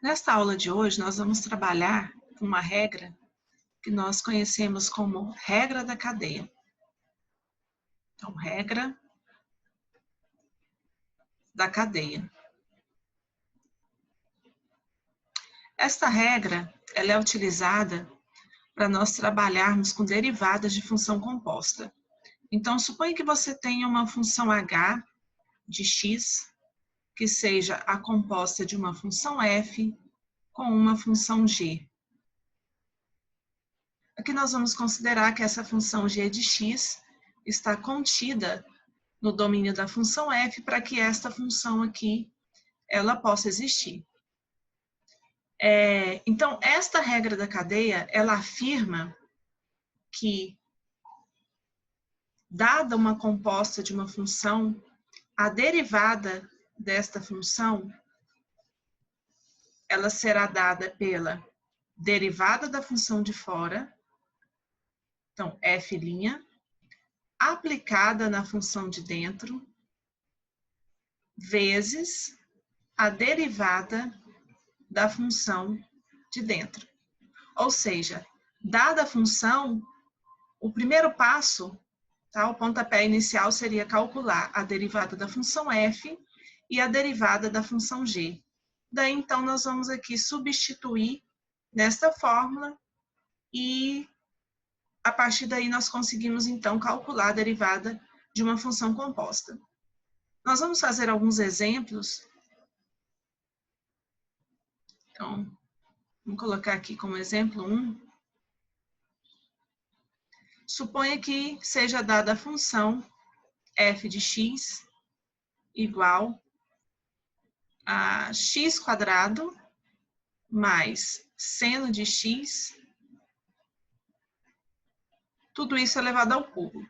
Nesta aula de hoje, nós vamos trabalhar com uma regra que nós conhecemos como regra da cadeia. Então, regra da cadeia. Esta regra, ela é utilizada para nós trabalharmos com derivadas de função composta. Então, suponha que você tenha uma função h de x, que seja a composta de uma função f com uma função g. Aqui nós vamos considerar que essa função g de x está contida no domínio da função f para que esta função aqui ela possa existir. Então, esta regra da cadeia, ela afirma que, dada uma composta de uma função, a derivada desta função, ela será dada pela derivada da função de fora, então, f', aplicada na função de dentro, vezes a derivada da função de dentro. Ou seja, dada a função, o primeiro passo, tá, o pontapé inicial seria calcular a derivada da função f e a derivada da função g. Daí, então, nós vamos aqui substituir nesta fórmula e, a partir daí, nós conseguimos, então, calcular a derivada de uma função composta. Nós vamos fazer alguns exemplos. Então, vamos colocar aqui como exemplo 1. Suponha que seja dada a função f de x igual a x² mais seno de x, tudo isso elevado ao cubo.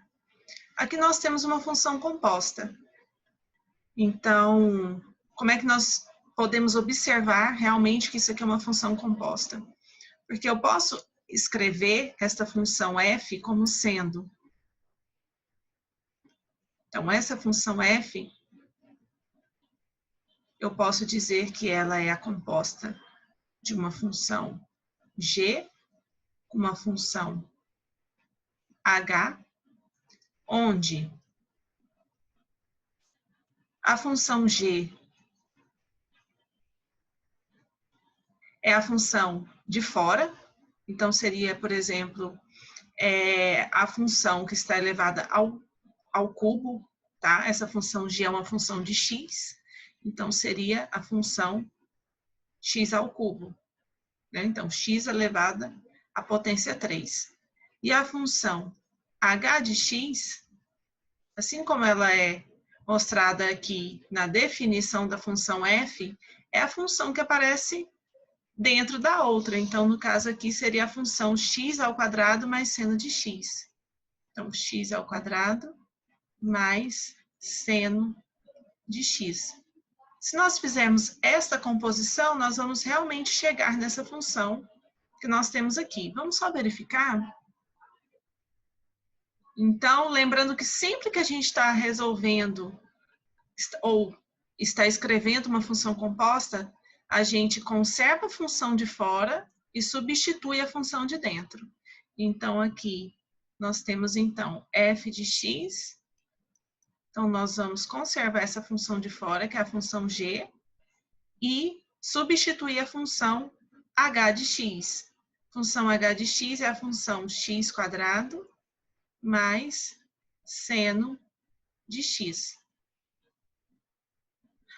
Aqui nós temos uma função composta. Então, como é que nós podemos observar realmente que isso aqui é uma função composta? Porque eu posso escrever esta função f como sendo. Então, essa função f, eu posso dizer que ela é a composta de uma função g, uma função h, onde a função g é a função de fora, então seria, por exemplo, a função que está elevada ao cubo, tá? Essa função g é uma função de x, então seria a função x ao cubo, né? Então, x elevada à potência 3. E a função h de x, assim como ela é mostrada aqui na definição da função f, é a função que aparece dentro da outra. Então, no caso aqui, seria a função x² mais seno de x. Então, x² mais seno de x. Se nós fizermos esta composição, nós vamos realmente chegar nessa função que nós temos aqui. Vamos só verificar? Então, lembrando que sempre que a gente está resolvendo ou está escrevendo uma função composta, a gente conserva a função de fora e substitui a função de dentro. Então, aqui nós temos, então, f de x. Então, nós vamos conservar essa função de fora, que é a função g, e substituir a função h de x. Função h de x é a função x² mais seno de x.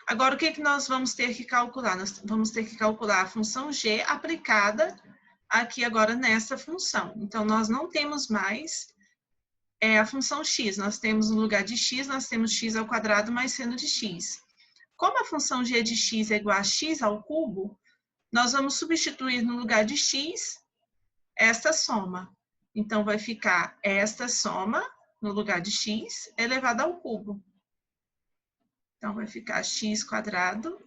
Agora, o que nós vamos ter que calcular? Nós vamos ter que calcular a função g aplicada aqui agora nessa função. Então, nós não temos mais a função x. Nós temos no lugar de x, nós temos x² mais seno de x. Como a função g de x é igual a x ao cubo, nós vamos substituir no lugar de x esta soma. Então, vai ficar esta soma no lugar de x elevado ao cubo. Então, vai ficar x²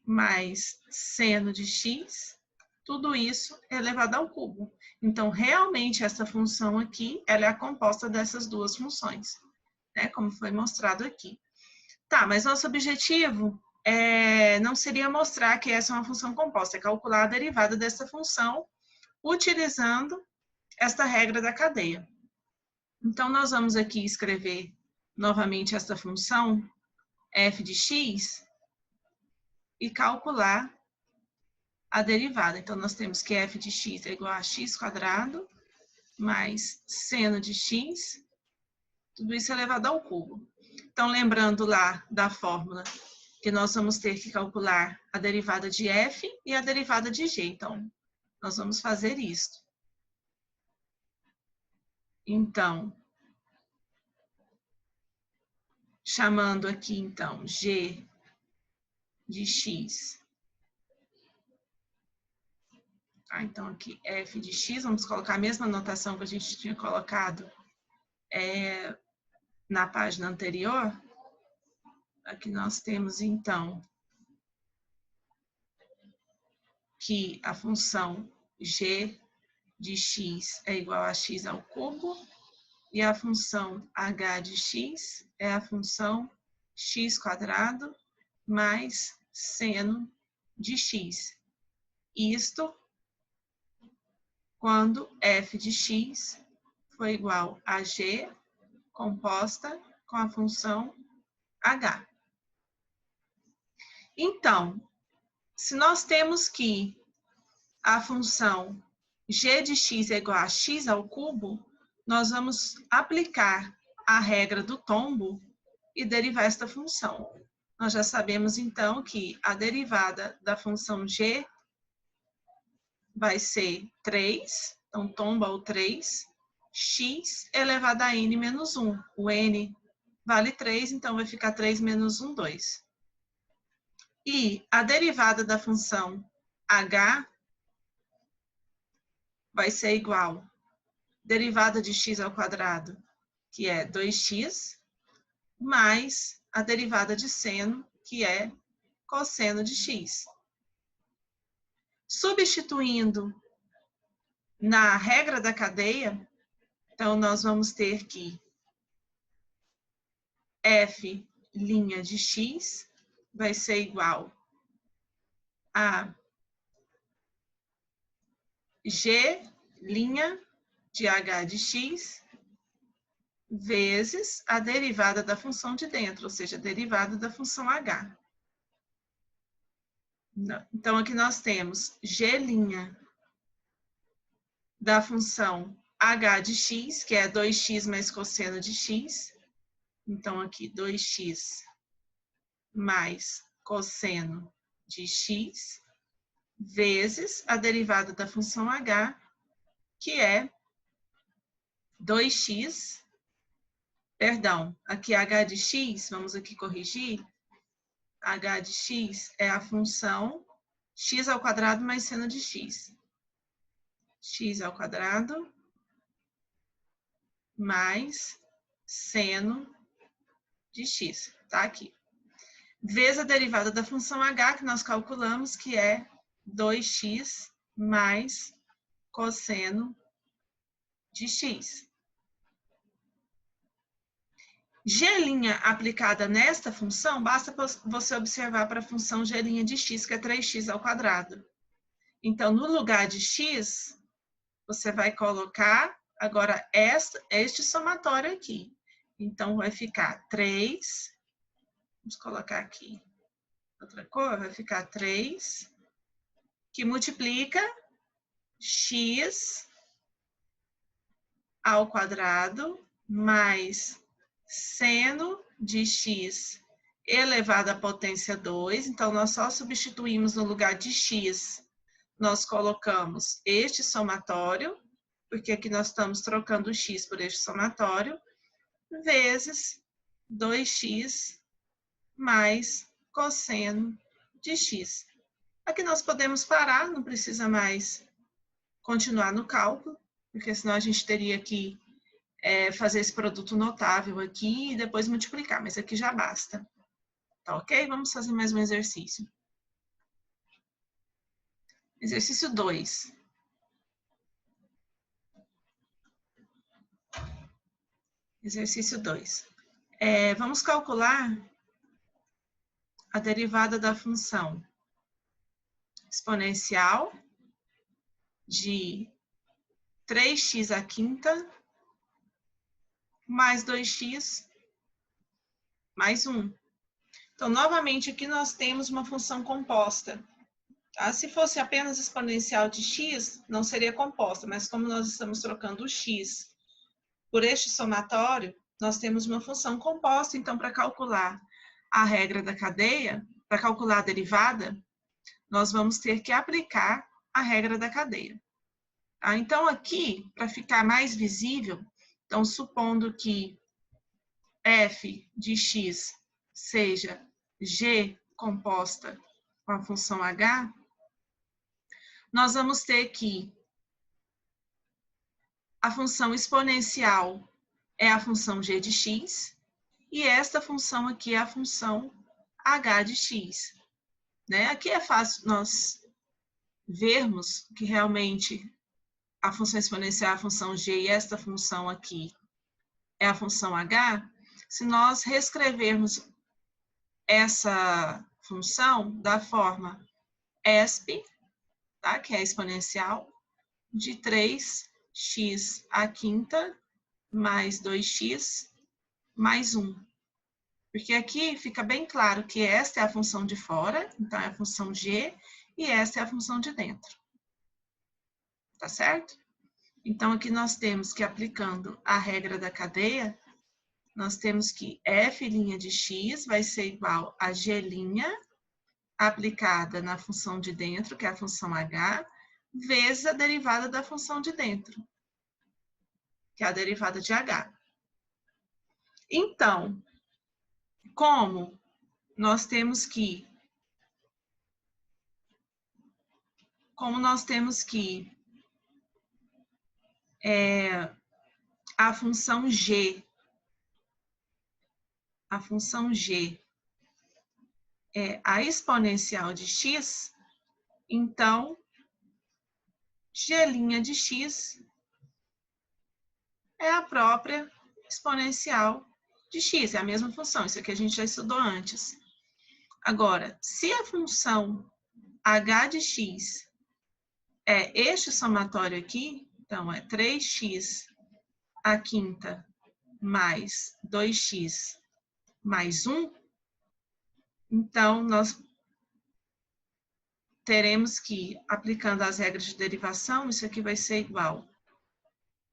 mais seno de x tudo isso elevado ao cubo. Então, realmente, essa função aqui, ela é a composta dessas duas funções, né? Como foi mostrado aqui. Tá, mas nosso objetivo não seria mostrar que essa é uma função composta, é calcular a derivada dessa função utilizando esta regra da cadeia. Então, nós vamos aqui escrever novamente esta função f de x e calcular a derivada. Então, nós temos que f de x é igual a x² mais seno de x, tudo isso elevado ao cubo. Então, lembrando lá da fórmula que nós vamos ter que calcular a derivada de f e a derivada de g. Então, nós vamos fazer isso. Então, chamando aqui, então, g de x. Tá, então, aqui, f de x, vamos colocar a mesma notação que a gente tinha colocado na página anterior. Aqui nós temos, então, que a função g de x é igual a x ao cubo e a função h de x é a função x² mais seno de x. Isto quando f de x for igual a g composta com a função h. Então, se nós temos que a função g de x é igual a x ao cubo, nós vamos aplicar a regra do tombo e derivar esta função. Nós já sabemos, então, que a derivada da função g vai ser 3, então tomba o 3, x elevado a n menos 1. O n vale 3, então vai ficar 3 menos 1, 2. E a derivada da função h vai ser igual a derivada de x ao quadrado, que é 2x, mais a derivada de seno, que é cosseno de x. Substituindo na regra da cadeia, então nós vamos ter que f' de x vai ser igual a g' de h de x vezes a derivada da função de dentro, ou seja, a derivada da função h. Então, aqui nós temos g' da função h de x, que é 2x mais cosseno de x. Então, aqui 2x mais cosseno de x, vezes a derivada da função h, que é 2x, perdão, aqui h de x, vamos aqui corrigir, h de x é a função x ao quadrado mais seno de x. X ao quadrado mais seno de x, tá aqui. Vezes a derivada da função h, que nós calculamos, que é 2x mais cosseno de x. G' aplicada nesta função, basta você observar para a função g' de x, que é 3x ao quadrado. Então, no lugar de x, você vai colocar agora este somatório aqui. Então, vai ficar 3, vamos colocar aqui outra cor, vai ficar 3, que multiplica x ao quadrado mais seno de x elevado à potência 2. Então, nós só substituímos no lugar de x, nós colocamos este somatório, porque aqui nós estamos trocando o x por este somatório, vezes 2x mais cosseno de x. Aqui nós podemos parar, não precisa mais continuar no cálculo, porque senão a gente teria que fazer esse produto notável aqui e depois multiplicar, mas aqui já basta. Tá ok? Vamos fazer mais um exercício. Exercício 2. Exercício 2. Vamos calcular a derivada da função exponencial de 3x à quinta mais 2x mais 1. Então, novamente, aqui nós temos uma função composta. Tá? Se fosse apenas exponencial de x, não seria composta, mas como nós estamos trocando o x por este somatório, nós temos uma função composta. Então, para calcular a regra da cadeia, para calcular a derivada, nós vamos ter que aplicar a regra da cadeia. Tá? Então, aqui, para ficar mais visível, então, supondo que f de x seja g composta com a função h, nós vamos ter que a função exponencial é a função g de x, e esta função aqui é a função h de x. Né? Aqui é fácil nós vermos que realmente a função exponencial é a função g e esta função aqui é a função h, se nós reescrevermos essa função da forma exp, tá? Que é exponencial, de 3x à quinta mais 2x mais 1. Porque aqui fica bem claro que esta é a função de fora, então é a função g, e esta é a função de dentro. Tá certo? Então, aqui nós temos que, aplicando a regra da cadeia, nós temos que f' de x vai ser igual a g' aplicada na função de dentro, que é a função h, vezes a derivada da função de dentro, que é a derivada de h. Então, como nós temos que a função g é a exponencial de x, então g' de x é a própria exponencial de x, é a mesma função, isso aqui a gente já estudou antes. Agora, se a função h de x é este somatório aqui, então é 3x à quinta mais 2x mais 1, então nós teremos que, aplicando as regras de derivação, isso aqui vai ser igual.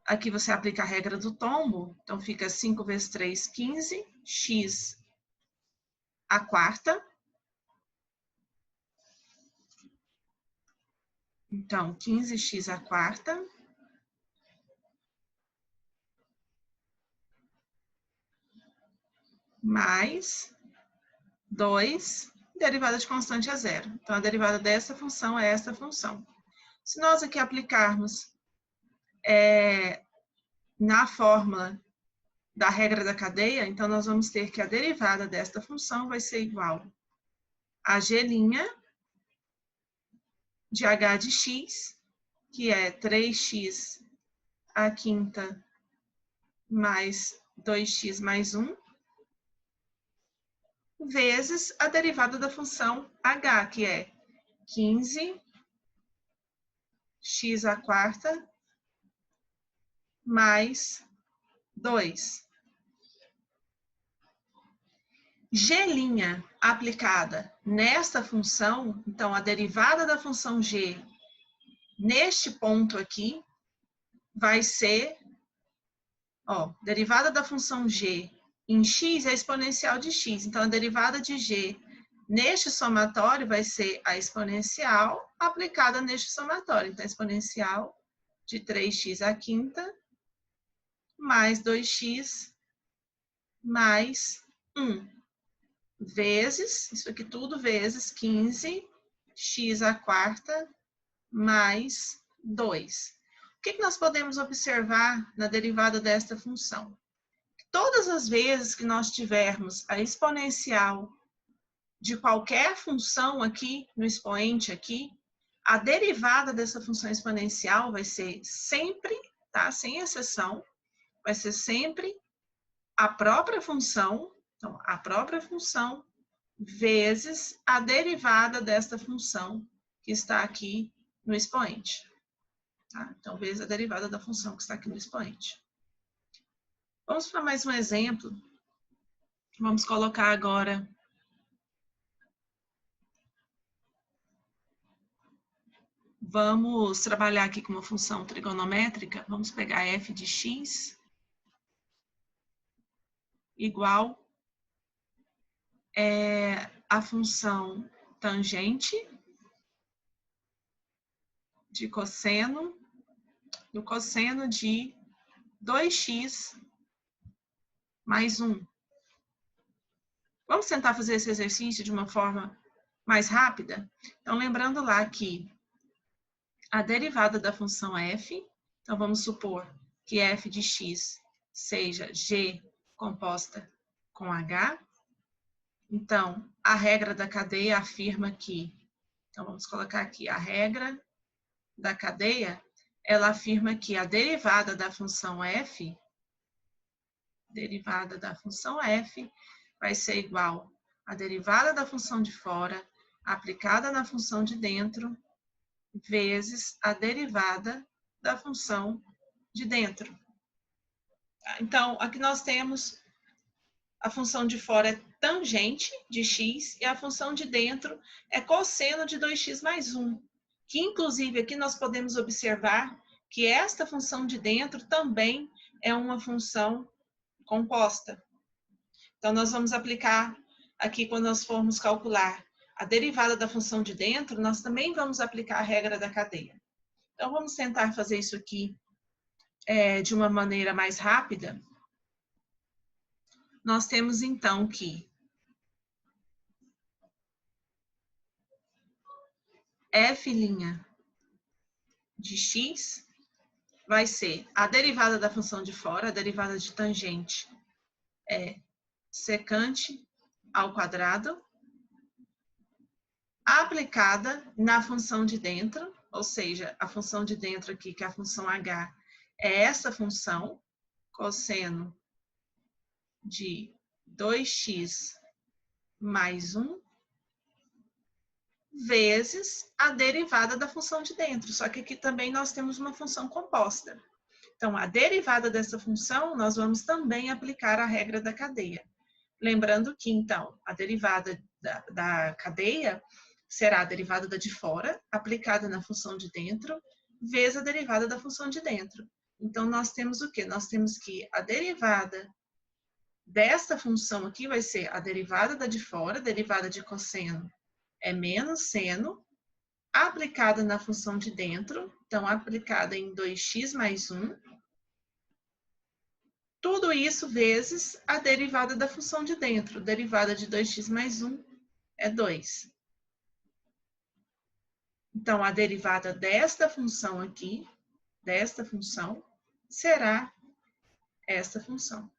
Aqui você aplica a regra do tombo, então fica 5 vezes 3, 15, x à quarta. Então, 15x à quarta mais 2, derivada de constante a zero. Então, a derivada dessa função é esta função. Se nós aqui aplicarmos na fórmula da regra da cadeia, então nós vamos ter que a derivada desta função vai ser igual a g' de h de x, que é 3x à quinta mais 2x mais 1, vezes a derivada da função h, que é 15x à quarta mais 2. G' aplicada nesta função, então a derivada da função g neste ponto aqui vai ser, derivada da função g em x é a exponencial de x, então a derivada de g neste somatório vai ser a exponencial aplicada neste somatório, então a exponencial de 3x à quinta mais 2x mais 1, vezes, isso aqui tudo vezes 15x à quarta mais 2. O que nós podemos observar na derivada desta função? Todas as vezes que nós tivermos a exponencial de qualquer função aqui, no expoente aqui, A derivada dessa função exponencial vai ser sempre, tá? Sem exceção, vai ser sempre a própria função, então, a própria função vezes a derivada desta função que está aqui no expoente. Tá? Então, vezes a derivada da função que está aqui no expoente. Vamos para mais um exemplo. Vamos colocar agora vamos trabalhar aqui com uma função trigonométrica. Vamos pegar f de x igual a função tangente de cosseno do cosseno de 2x mais 1. Vamos tentar fazer esse exercício de uma forma mais rápida? Então, lembrando lá que a derivada da função f, então vamos supor que f de x seja g composta com h. Então, a regra da cadeia afirma que, então vamos colocar aqui, a regra da cadeia, ela afirma que a derivada da função f vai ser igual à derivada da função de fora aplicada na função de dentro vezes a derivada da função de dentro. Então, aqui nós temos a função de fora é tangente de x e a função de dentro é cosseno de 2x mais 1, que inclusive aqui nós podemos observar que esta função de dentro também é uma função composta. Então, nós vamos aplicar aqui, quando nós formos calcular a derivada da função de dentro, nós também vamos aplicar a regra da cadeia. Então, vamos tentar fazer isso aqui de uma maneira mais rápida. Nós temos, então, que f' de x vai ser a derivada da função de fora, a derivada de tangente é secante ao quadrado, aplicada na função de dentro, ou seja, a função de dentro aqui, que é a função h, é essa função, cosseno de 2x mais 1, vezes a derivada da função de dentro. Só que aqui também nós temos uma função composta. Então, a derivada dessa função, nós vamos também aplicar a regra da cadeia. Lembrando que, então, a derivada da cadeia será a derivada da de fora, aplicada na função de dentro, vezes a derivada da função de dentro. Então, nós temos o quê? Nós temos que a derivada desta função aqui vai ser a derivada da de fora, a derivada de cosseno é menos seno, aplicada na função de dentro, então aplicada em 2x mais 1, tudo isso vezes a derivada da função de dentro, derivada de 2x mais 1 é 2. Então, a derivada desta função aqui, desta função, será esta função.